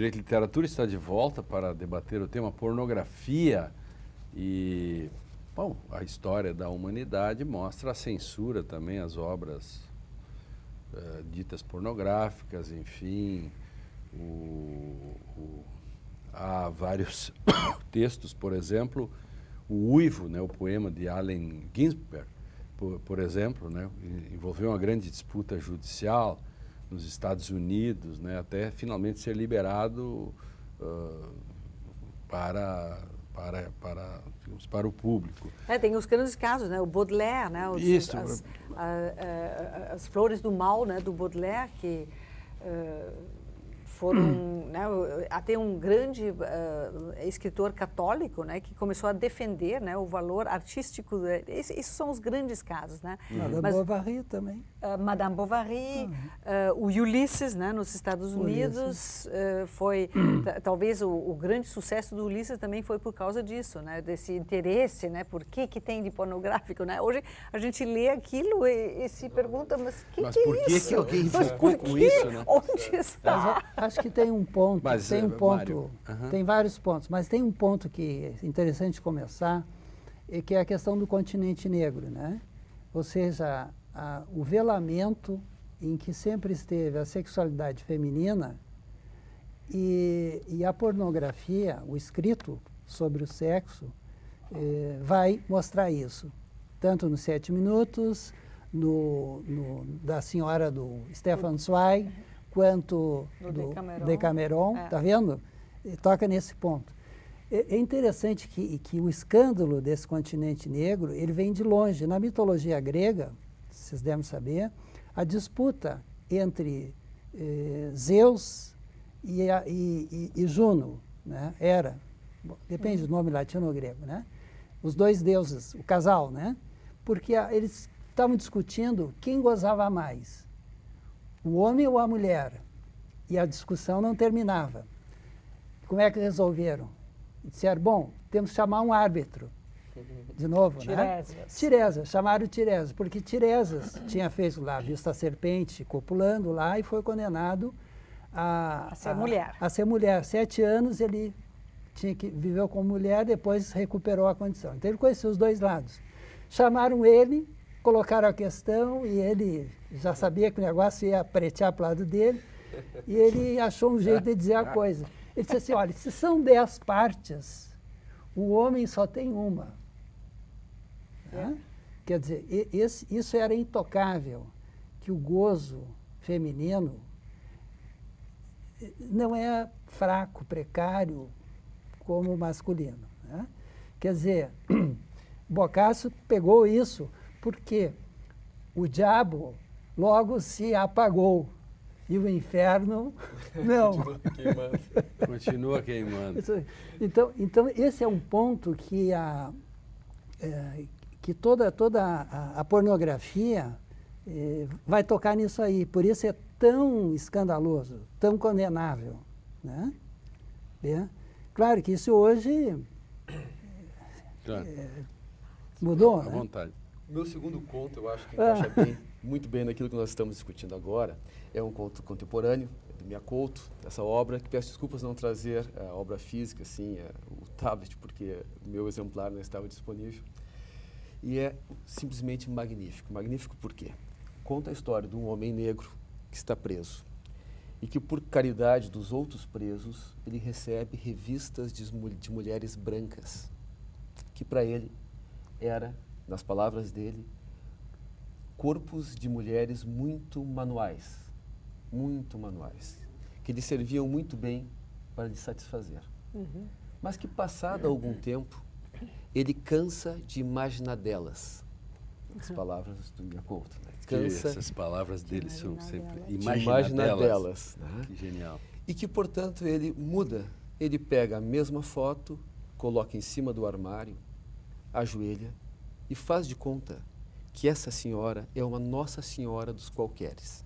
Direito e Literatura está de volta para debater o tema pornografia e, bom, a história da humanidade mostra a censura também às obras ditas pornográficas, enfim, há vários textos, por exemplo, o Uivo, né, o poema de Allen Ginsberg, por exemplo, né, envolveu uma grande disputa judicial nos Estados Unidos, né, até finalmente ser liberado para o público. Tem os grandes casos, né, o Baudelaire, né, as Flores do Mal, né, do Baudelaire, que foram, né, até um grande escritor católico, né, que começou a defender, né, o valor artístico. Esses são os grandes casos, né? Madame Bovary também. Madame Bovary, o Ulisses, né, nos Estados Unidos, foi talvez o grande sucesso do Ulisses também foi por causa disso, né, desse interesse, né, por que tem de pornográfico, né? Hoje a gente lê aquilo e se pergunta, mas que por é que isso? que alguém Mas por com quê? isso, né? Onde está? Acho que tem um ponto, Mário, tem vários pontos, mas tem um ponto que é interessante começar, e que é a questão do continente negro, né? Ou seja, o velamento em que sempre esteve a sexualidade feminina e a pornografia, o escrito sobre o sexo, vai mostrar isso. Tanto nos 7 Minutos, da senhora do Stefan Zweig, quanto do Decameron, tá vendo? E toca nesse ponto. É interessante que o escândalo desse continente negro, ele vem de longe. Na mitologia grega, vocês devem saber, a disputa entre Zeus e Juno, né? Hera, depende do nome latino ou grego, né? Os dois deuses, o casal, né? Porque eles estavam discutindo quem gozava mais, o homem ou a mulher, e a discussão não terminava. Como é que resolveram? Disseram, bom, temos que chamar um árbitro. De novo, Tiresias. né? Tiresias, chamaram Tiresias, porque Tiresias tinha feito lá, visto a serpente copulando lá e foi condenado a ser mulher. A ser mulher. 7 anos ele viveu como mulher, depois recuperou a condição. Então ele conheceu os dois lados. Chamaram ele, colocaram a questão e ele já sabia que o negócio ia pretear para o lado dele e ele achou um jeito de dizer a coisa. Ele disse assim, olha, se são 10 partes, o homem só tem uma. Né? Quer dizer, isso era intocável, que o gozo feminino não é fraco, precário, como o masculino. Né? Quer dizer, Boccaccio pegou isso porque o diabo logo se apagou e o inferno não. Continua queimando. Então esse é um ponto que toda a pornografia vai tocar nisso aí. Por isso é tão escandaloso, tão condenável. Né? Claro que isso hoje mudou. À né? vontade. Meu segundo conto, eu acho que encaixa muito bem naquilo que nós estamos discutindo agora. É um conto contemporâneo, do Miyakoto, essa obra, que peço desculpas não trazer a obra física, assim, o tablet, porque o meu exemplar não estava disponível. E é simplesmente magnífico. Magnífico por quê? Conta a história de um homem negro que está preso e que, por caridade dos outros presos, ele recebe revistas de mulheres brancas, que para ele era, nas palavras dele, corpos de mulheres muito manuais, que lhe serviam muito bem para lhe satisfazer. Mas que, passado algum tempo, ele cansa de imaginar delas. As palavras do Miyakoto. Né? Cansa essas palavras dele são sempre de imaginar delas. Né? Que genial. E que, portanto, ele muda. Ele pega a mesma foto, coloca em cima do armário, ajoelha e faz de conta que essa senhora é uma Nossa Senhora dos qualqueres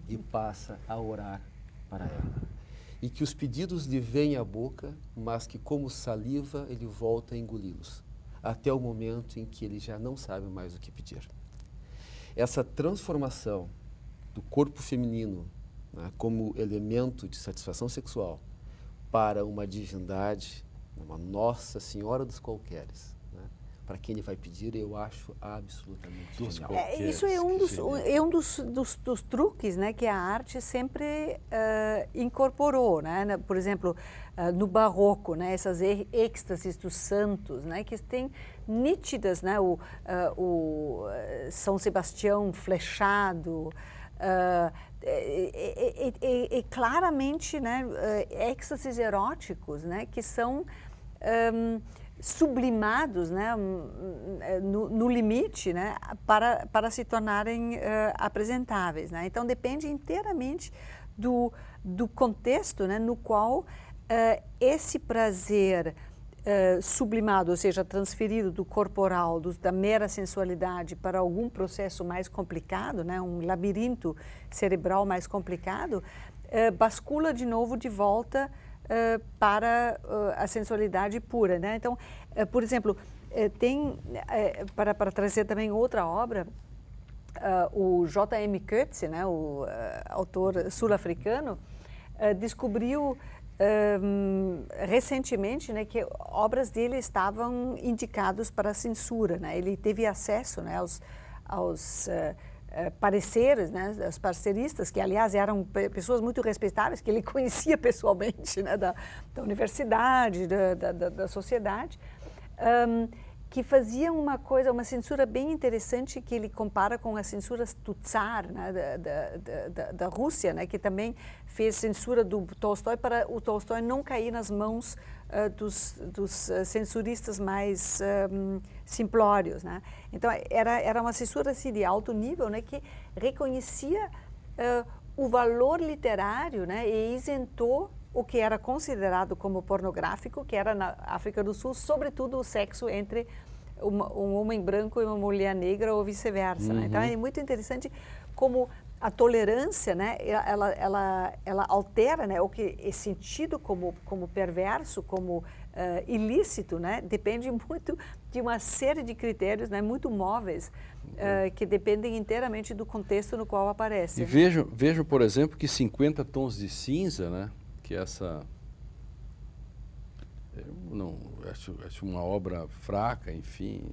e passa a orar para ela. E que os pedidos lhe vêm à boca, mas que, como saliva, ele volta a engoli-los, até o momento em que ele já não sabe mais o que pedir. Essa transformação do corpo feminino, né, como elemento de satisfação sexual para uma divindade, uma Nossa Senhora dos Qualqueres, né? Para quem ele vai pedir, eu acho absolutamente genial. Isso é um dos truques, né, que a arte sempre incorporou, né? Por exemplo, no Barroco, né, essas êxtases dos santos, né, que têm nítidas, né, o São Sebastião flechado, claramente, né, êxtases eróticos, né, que são sublimados, né, no limite, né, para se tornarem apresentáveis, né? Então depende inteiramente do contexto, né, no qual esse prazer sublimado, ou seja, transferido do corporal, da mera sensualidade para algum processo mais complicado, né, um labirinto cerebral mais complicado, bascula de novo de volta para a sensualidade pura, né? Então, por exemplo, tem, para trazer também outra obra, o J.M. Coetzee, né, o autor sul-africano, descobriu recentemente, né, que obras dele estavam indicadas para censura, né? Ele teve acesso, né, aos pareceres, né, das parceiristas, que aliás eram pessoas muito respeitáveis, que ele conhecia pessoalmente, né, da universidade, da sociedade, que faziam uma censura bem interessante, que ele compara com as censuras do Tsar, né, da Rússia, né, que também fez censura do Tolstói para o Tolstói não cair nas mãos dos censuristas mais simplórios, né? Então era uma censura assim, de alto nível, né, que reconhecia o valor literário, né, e isentou o que era considerado como pornográfico, que era na África do Sul, sobretudo o sexo entre um homem branco e uma mulher negra ou vice-versa. Né? Então é muito interessante como a tolerância, né, ela altera, né, o que é sentido como perverso, como ilícito, né, depende muito de uma série de critérios, né, muito móveis, que dependem inteiramente do contexto no qual aparece. E vejo, por exemplo, que 50 Tons de Cinza, né, que essa, eu não acho uma obra fraca, enfim,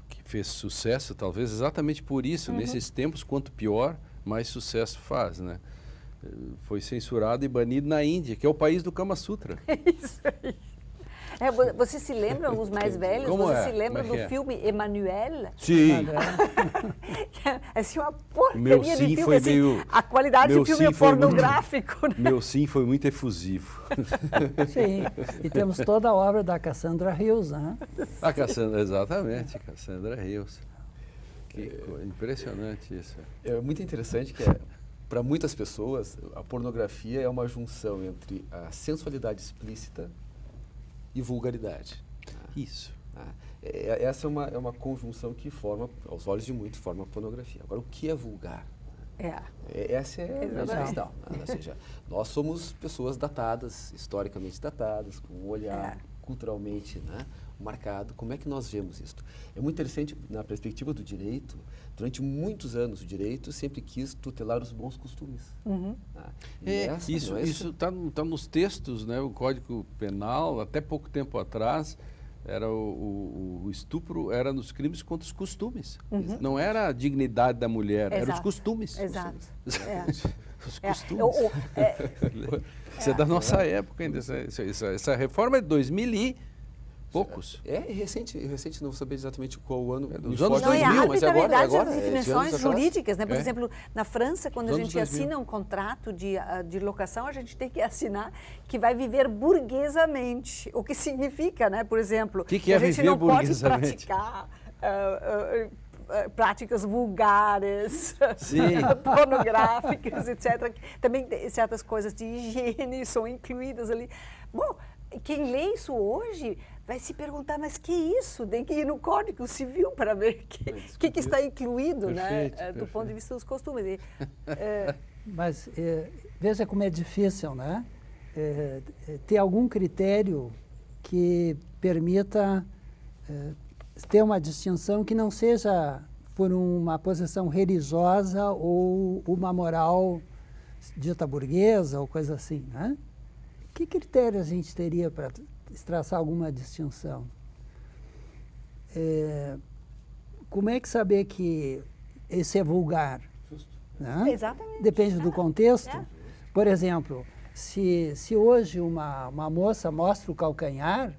que fez sucesso talvez exatamente por isso, nesses tempos, quanto pior, mais sucesso faz, né? Foi censurado e banido na Índia, que é o país do Kama Sutra. Isso aí. Você se lembra, os mais velhos, se lembram do filme Emmanuel? Sim. Assim, uma porcaria de filme, foi assim, meio, a qualidade do filme é pornográfico. Né? Meu sim foi muito efusivo. Sim, e temos toda a obra da Cassandra Hills, né? A Cassandra, exatamente, Cassandra Hills. Que impressionante isso. É muito interessante que para muitas pessoas a pornografia é uma junção entre a sensualidade explícita e vulgaridade. Isso. Essa é uma conjunção que forma, aos olhos de muitos, forma a pornografia. Agora, o que é vulgar? Essa é a questão. Ou seja, nós somos pessoas datadas, historicamente datadas, com um olhar culturalmente, né, marcado. Como é que nós vemos isso? É muito interessante, na perspectiva do direito, durante muitos anos o direito sempre quis tutelar os bons costumes. Isso está nos textos, né? O Código Penal, até pouco tempo atrás, era o estupro era nos crimes contra os costumes. Não era a dignidade da mulher, eram os costumes. Exato. Os costumes. Isso é da nossa época ainda. Essa reforma é de 2000 e poucos. Recente, não vou saber exatamente qual ano. Dos anos 2000, não, é mas agora das definições jurídicas, né? Por exemplo, na França, quando a gente 2000. assina um contrato de locação, a gente tem que assinar que vai viver burguesamente. O que significa, né? Por exemplo, que é a gente viver não pode burguesamente? praticar práticas vulgares, pornográficas, etc. Também certas coisas de higiene são incluídas ali. Bom, quem lê isso hoje vai se perguntar, mas que isso? Tem que ir no Código Civil para ver o que está incluído, perfeito, né, do ponto de vista dos costumes. Mas veja como é difícil, né? Ter algum critério que permita ter uma distinção que não seja por uma posição religiosa ou uma moral dita burguesa ou coisa assim, né? Que critérios a gente teria para traçar alguma distinção? Como é que saber que esse é vulgar? Justo. Né? Exatamente. Depende do contexto. É. Por exemplo, se hoje uma moça mostra o calcanhar,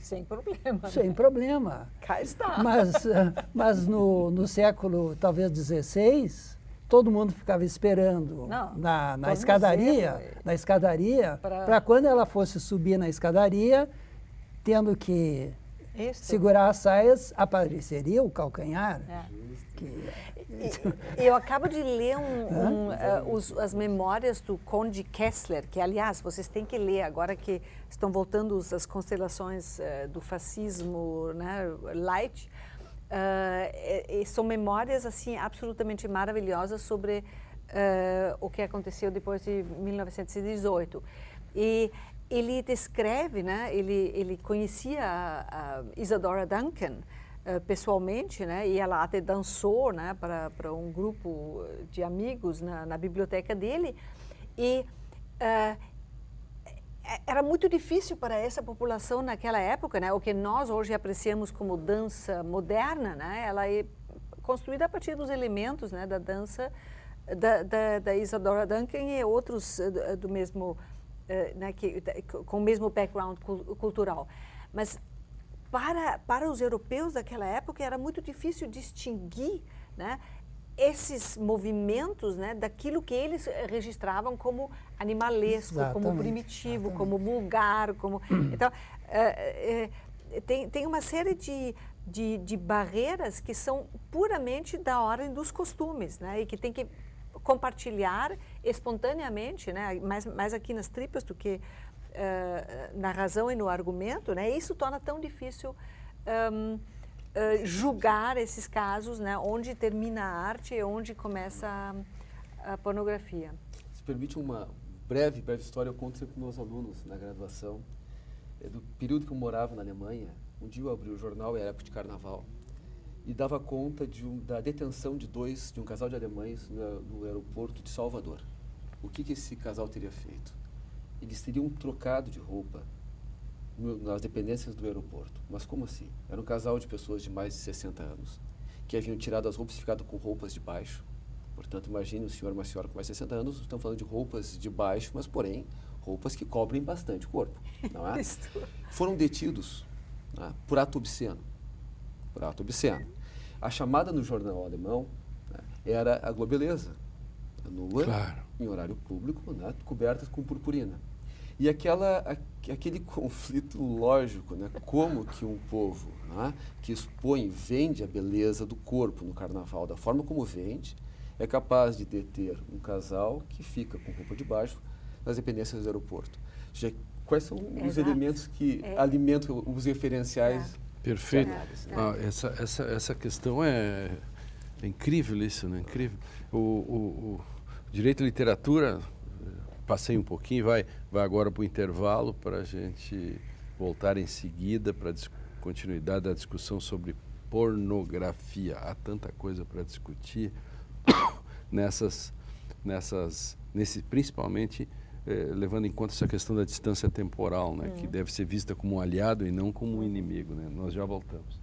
Sem problema. sem problema. Cá está. Mas no século, talvez, XVI, todo mundo ficava esperando Não, na tornozelo, escadaria, pra- para quando ela fosse subir na escadaria, tendo que Isso. segurar as saias, apareceria o calcanhar. É. Que- Eu acabo de ler as memórias do Conde Kessler, que, aliás, vocês têm que ler agora que estão voltando as constelações do fascismo, né, light. São memórias assim absolutamente maravilhosas sobre o que aconteceu depois de 1918. E ele descreve, né, ele conhecia a Isadora Duncan, pessoalmente, né, e ela até dançou, né, para um grupo de amigos na biblioteca dele, e era muito difícil para essa população naquela época, né, o que nós hoje apreciamos como dança moderna, né, ela é construída a partir dos elementos, né, da dança da Isadora Duncan e outros do mesmo, né, com o mesmo background cultural, mas para os europeus daquela época era muito difícil distinguir, né, esses movimentos, né, daquilo que eles registravam como animalesco, como Exatamente, primitivo, exatamente. como vulgar, como então tem uma série de barreiras que são puramente da ordem dos costumes, né, e que tem que compartilhar espontaneamente, né, mais aqui nas tripas do que na razão e no argumento, né? Isso torna tão difícil julgar esses casos, né? Onde termina a arte e onde começa a pornografia. Se permite uma breve história, eu conto sempre para os meus alunos na graduação. Do período que eu morava na Alemanha, um dia eu abri o jornal, era época de carnaval, e dava conta da detenção de um casal de alemães no aeroporto de Salvador. O que esse casal teria feito? Eles teriam trocado de roupa nas dependências do aeroporto. Mas como assim? Era um casal de pessoas de mais de 60 anos que haviam tirado as roupas e ficado com roupas de baixo. Portanto, imagine um senhor e uma senhora com mais de 60 anos, estão falando de roupas de baixo, mas, porém, roupas que cobrem bastante o corpo. Não é? Foram detidos, né, por ato obsceno. Por ato obsceno. A chamada no jornal alemão, né, era a globeleza, nua, Claro. em horário público, né, cobertas com purpurina. E aquele conflito lógico, né, como que um povo, né, que expõe, vende a beleza do corpo no carnaval, da forma como vende, é capaz de deter um casal que fica com roupa de baixo nas dependências do aeroporto. Ou seja, quais são os Exato. elementos que alimentam os referenciais? Perfeito. É. Essa questão é incrível isso, né? Incrível. O direito à literatura, passei um pouquinho, vai agora para o intervalo para a gente voltar em seguida para a continuidade da discussão sobre pornografia. Há tanta coisa para discutir principalmente levando em conta essa questão da distância temporal, né, que deve ser vista como um aliado e não como um inimigo, né? Nós já voltamos.